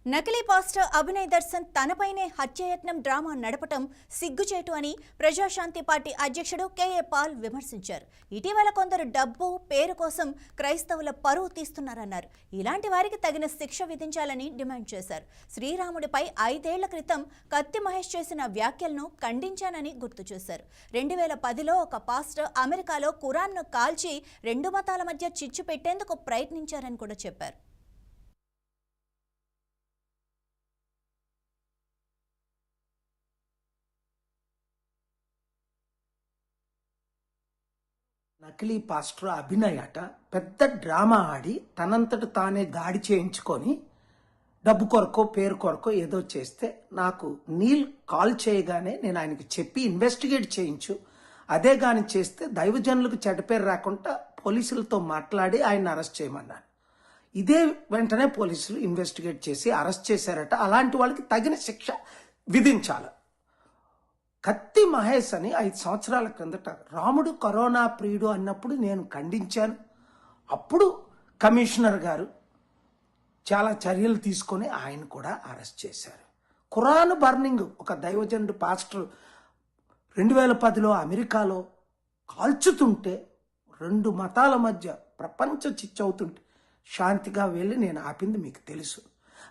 నకిలీ పాస్టర్ అభినయ్ దర్శన్ తనపైనే హత్యాయత్నం డ్రామా నడపటం సిగ్గుచేటు అని ప్రజాశాంతి పార్టీ అధ్యక్షుడు కేఏ పాల్ విమర్శించారు. ఇటీవల కొందరు డబ్బు పేరు కోసం క్రైస్తవుల పరువు తీస్తున్నారన్నారు. ఇలాంటి వారికి తగిన శిక్ష విధించాలని డిమాండ్ చేశారు. శ్రీరాముడిపై 5 ఏళ్ల క్రితం కత్తి మహేష్ చేసిన వ్యాఖ్యలను ఖండించానని గుర్తు చేశారు. 2010లో ఒక పాస్టర్ అమెరికాలో ఖురాన్ను కాల్చి 2 మతాల మధ్య చిచ్చు పెట్టేందుకు ప్రయత్నించారని కూడా చెప్పారు. నకిలీ పాస్టర్ అభినయ్ అట పెద్ద డ్రామా ఆడి తనంతట తానే దాడి చేయించుకొని డబ్బు కొరకో పేరు కొరకో ఏదో చేస్తే నాకు నీల్ కాల్ చేయగానే నేను ఆయనకి చెప్పి ఇన్వెస్టిగేట్ చేయించు, అదే కానీ చేస్తే దైవజనులకు చెడ్డ పేరు రాకుండా పోలీసులతో మాట్లాడి ఆయన అరెస్ట్ చేయమన్నాను. ఇదే వెంటనే పోలీసులు ఇన్వెస్టిగేట్ చేసి అరెస్ట్ చేశారట. అలాంటి వాళ్ళకి తగిన శిక్ష విధించాలి. కత్తి మహేష్ అని 5 సంవత్సరాల క్రిందట రాముడు కరోనా ప్రియుడు అన్నప్పుడు నేను ఖండించాను. అప్పుడు కమిషనర్ గారు చాలా చర్యలు తీసుకొని ఆయన కూడా అరెస్ట్ చేశారు. ఖురాన్ బర్నింగ్ ఒక దైవజనుడు పాస్టర్ 2010లో అమెరికాలో కాల్చుతుంటే 2 మతాల మధ్య ప్రపంచ చిచ్చవుతుంటే శాంతిగా వెళ్ళి నేను ఆపింది మీకు తెలుసు.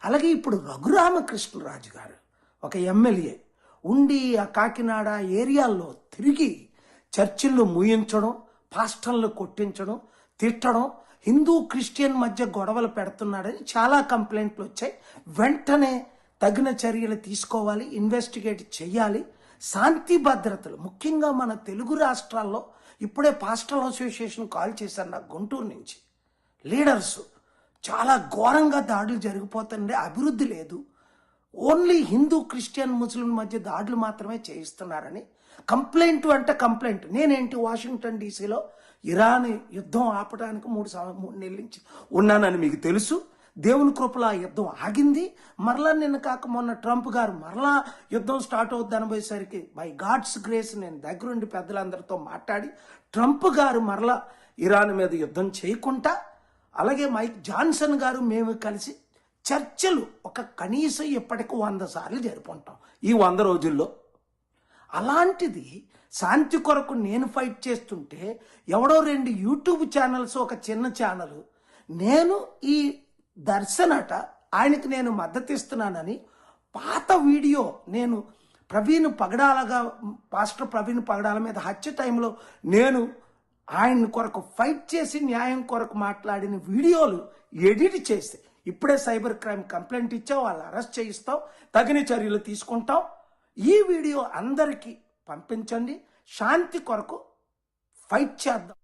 అలాగే ఇప్పుడు రఘురామకృష్ణరాజు గారు ఒక ఎమ్మెల్యే ఉండి ఆ కాకినాడ ఏరియాల్లో తిరిగి చర్చిల్లో మూయించడం, పాస్టర్లు కొట్టించడం, తిట్టడం, హిందూ క్రిస్టియన్ మధ్య గొడవలు పెడుతున్నాడని చాలా కంప్లైంట్లు వచ్చాయి. వెంటనే తగిన చర్యలు తీసుకోవాలి, ఇన్వెస్టిగేట్ చేయాలి. శాంతి భద్రతలు ముఖ్యంగా మన తెలుగు రాష్ట్రాల్లో ఇప్పుడే పాస్టల్ అసోసియేషన్ కాల్ చేశారు నాకు గుంటూరు నుంచి. లీడర్స్ చాలా ఘోరంగా దాడులు జరిగిపోతుండే, అభివృద్ధి లేదు, ఓన్లీ హిందూ క్రిస్టియన్ ముస్లిం మధ్య దాడులు మాత్రమే చేయిస్తున్నారని కంప్లైంట్ అంటే కంప్లైంట్. నేనేంటి వాషింగ్టన్ డీసీలో ఇరాన్ యుద్ధం ఆపడానికి 3 నెలల నుంచి ఉన్నానని మీకు తెలుసు. దేవుని కృపలో ఆ యుద్ధం ఆగింది. మరలా నిన్న కాక మొన్న ట్రంప్ గారు మరలా యుద్ధం స్టార్ట్ అవుద్ది అనబోయేసరికి బై గాడ్స్ గ్రేస్ నేను దగ్గరుండి పెద్దలందరితో మాట్లాడి ట్రంప్ గారు మరలా ఇరాన్ మీద యుద్ధం చేయకుండా, అలాగే మైక్ జాన్సన్ గారు మేము కలిసి చర్చలు ఒక కనీసం ఇప్పటికి 100 సార్లు జరుపుకుంటాం ఈ 100 రోజుల్లో. అలాంటిది శాంతి కొరకు నేను ఫైట్ చేస్తుంటే ఎవడో 2 యూట్యూబ్ ఛానల్స్, ఒక చిన్న ఛానల్, నేను ఈ దర్శనట ఆయనకి నేను మద్దతు ఇస్తున్నానని పాత వీడియో నేను ప్రవీణ్ పగడాలగా పాస్టర్ ప్రవీణ్ పగడాల మీద హత్య టైంలో నేను ఆయన కొరకు ఫైట్ చేసి న్యాయం కొరకు మాట్లాడిన వీడియోలు ఎడిట్ చేసి ఇప్పుడే సైబర్ క్రైమ్ కంప్లైంట్ ఇచ్చాం, వాళ్ళు అరెస్ట్ చేయిస్తాం, తగిన చర్యలు తీసుకుంటాం. ఈ వీడియో అందరికీ పంపించండి. శాంతి కొరకు ఫైట్ చేద్దాం.